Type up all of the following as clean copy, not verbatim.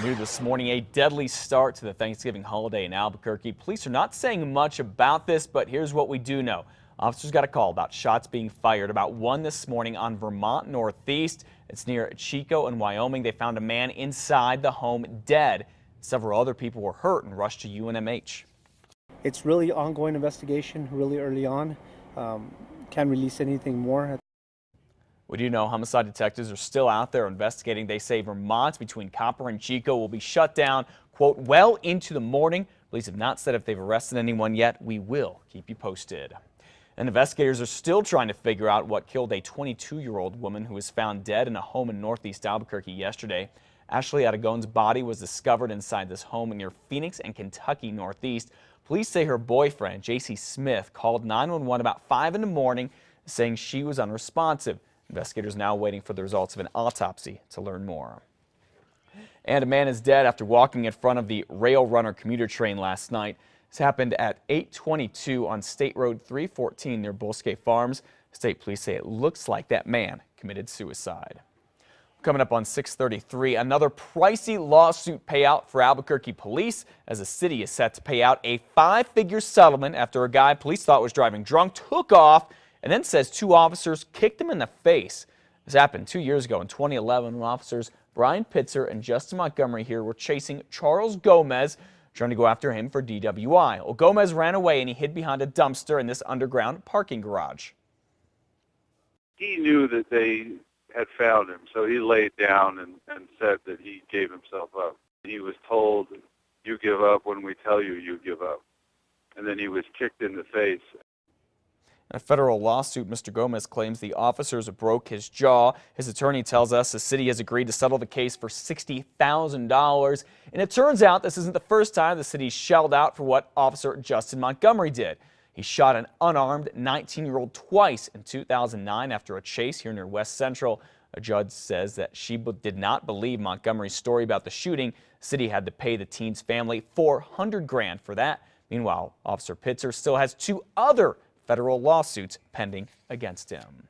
New this morning, a deadly start to the Thanksgiving holiday in Albuquerque. Police are not saying much about this, but here's what we do know. Officers got a call about shots being fired about 1 this morning on Vermont Northeast. It's near Chico in Wyoming. They found a man inside the home dead. Several other people were hurt and rushed to UNMH. It's really ongoing investigation, really early on. Can't release anything more. We do know homicide detectives are still out there investigating. They say Vermont between Copper and Chico will be shut down, quote, well into the morning. Police have not said if they've arrested anyone yet. We will keep you posted. And investigators are still trying to figure out what killed a 22-year-old woman who was found dead in a home in northeast Albuquerque yesterday. Ashley Aragon's body was discovered inside this home near Phoenix and Kentucky Northeast. Police say her boyfriend, J.C. Smith, called 911 about 5 in the morning, saying she was unresponsive. Investigators now waiting for the results of an autopsy to learn more. And a man is dead after walking in front of the Rail Runner commuter train last night. This happened at 8:22 on State Road 314 near Bosque Farms. State police say it looks like that man committed suicide. Coming up on 6:33, another pricey lawsuit payout for Albuquerque police as the city is set to pay out a 5-figure settlement after a guy police thought was driving drunk took off and then says 2 officers kicked him in the face. This happened 2 years ago in 2011 when officers Brian Pitzer and Justin Montgomery here were chasing Charles Gomez, trying to go after him for DWI. Well, Gomez ran away and he hid behind a dumpster in this underground parking garage. He knew that they had found him, so he laid down and said that he gave himself up. He was told, "You give up when we tell you you give up." And then he was kicked in the face. In a federal lawsuit, Mr. Gomez claims the officers broke his jaw. His attorney tells us the city has agreed to settle the case for $60,000. And it turns out this isn't the first time the city shelled out for what Officer Justin Montgomery did. He shot an unarmed 19-year-old twice in 2009 after a chase here near West Central. A judge says that she did not believe Montgomery's story about the shooting. The city had to pay the teen's family $400,000 for that. Meanwhile, Officer Pitzer still has 2 other federal lawsuits pending against him.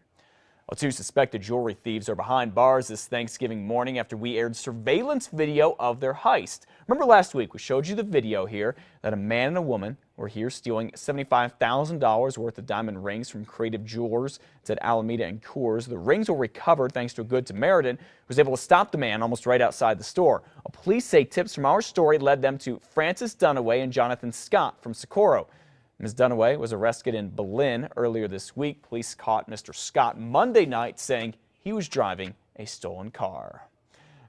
Well, 2 suspected jewelry thieves are behind bars this Thanksgiving morning after we aired surveillance video of their heist. Remember last week we showed you the video here that a man and a woman were here stealing $75,000 worth of diamond rings from Creative Jewelers. It's at Alameda and Coors. The rings were recovered thanks to a good Samaritan who was able to stop the man almost right outside the store. Well, police say tips from our story led them to Francis Dunaway and Jonathan Scott from Socorro. Ms. Dunaway was arrested in Berlin earlier this week. Police caught Mr. Scott Monday night saying he was driving a stolen car.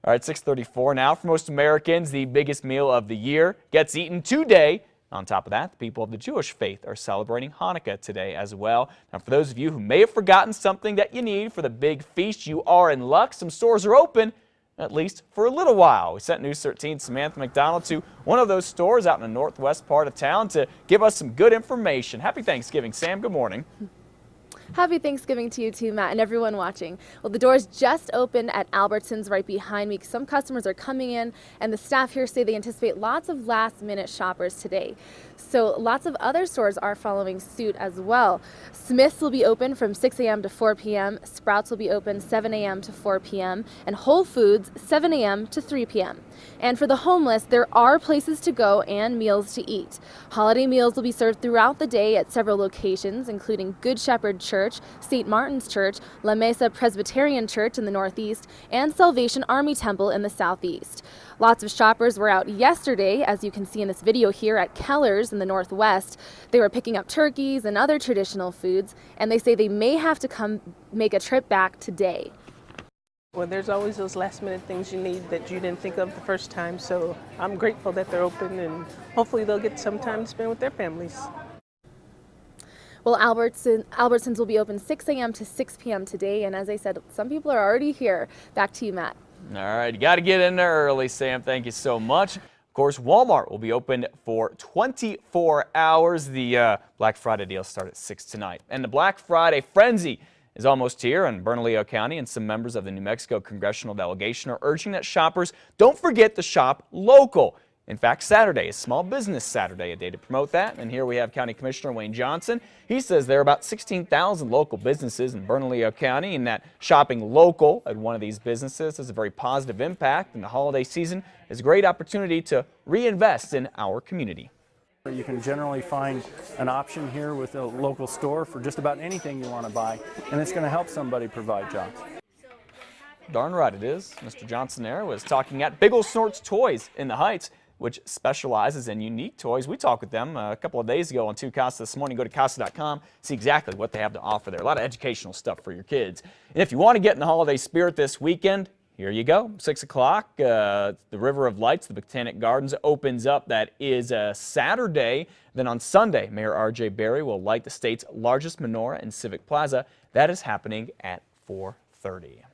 All right, 6:34 now. For most Americans, the biggest meal of the year gets eaten today. On top of that, the people of the Jewish faith are celebrating Hanukkah today as well. Now, for those of you who may have forgotten something that you need for the big feast, you are in luck. Some stores are open, at least for a little while. We sent News 13's Samantha McDonald to one of those stores out in the northwest part of town to give us some good information. Happy Thanksgiving, Sam. Good morning. Happy Thanksgiving to you too, Matt, and everyone watching. Well, the doors just opened at Albertsons right behind me. Some customers are coming in, and the staff here say they anticipate lots of last-minute shoppers today. So lots of other stores are following suit as well. Smith's will be open from 6 a.m. to 4 p.m. Sprouts will be open 7 a.m. to 4 p.m. and Whole Foods 7 a.m. to 3 p.m. And for the homeless, there are places to go and meals to eat. Holiday meals will be served throughout the day at several locations, including Good Shepherd Church, St. Martin's Church, La Mesa Presbyterian Church in the northeast, and Salvation Army Temple in the southeast. Lots of shoppers were out yesterday, as you can see in this video here, at Keller's in the northwest. They were picking up turkeys and other traditional foods, and they say they may have to come make a trip back today. Well, there's always those last minute things you need that you didn't think of the first time, so I'm grateful that they're open and hopefully they'll get some time to spend with their families. Well, Albertsons will be open 6 a.m. to 6 p.m. today, and as I said, some people are already here. Back to you, Matt. All right, you got to get in there early, Sam. Thank you so much. Of course, Walmart will be open for 24 hours. The Black Friday deals start at 6 tonight. And the Black Friday frenzy is almost here in Bernalillo County, and some members of the New Mexico congressional delegation are urging that shoppers don't forget to shop local. In fact, Saturday is Small Business Saturday, a day to promote that. And here we have County Commissioner Wayne Johnson. He says there are about 16,000 local businesses in Bernalillo County, and that shopping local at one of these businesses has a very positive impact. And the holiday season is a great opportunity to reinvest in our community. You can generally find an option here with a local store for just about anything you want to buy, and it's going to help somebody provide jobs. Darn right it is. Mr. Johnson there was talking at Biggle Snorts Toys in the Heights, which specializes in unique toys. We talked with them a couple of days ago on 2 Casa this morning. Go to casa.com, see exactly what they have to offer there. A lot of educational stuff for your kids. And if you want to get in the holiday spirit this weekend, here you go. 6 o'clock, the River of Lights, the Botanic Gardens opens up. That is Saturday. Then on Sunday, Mayor R.J. Berry will light the state's largest menorah in Civic Plaza. That is happening at 4:30.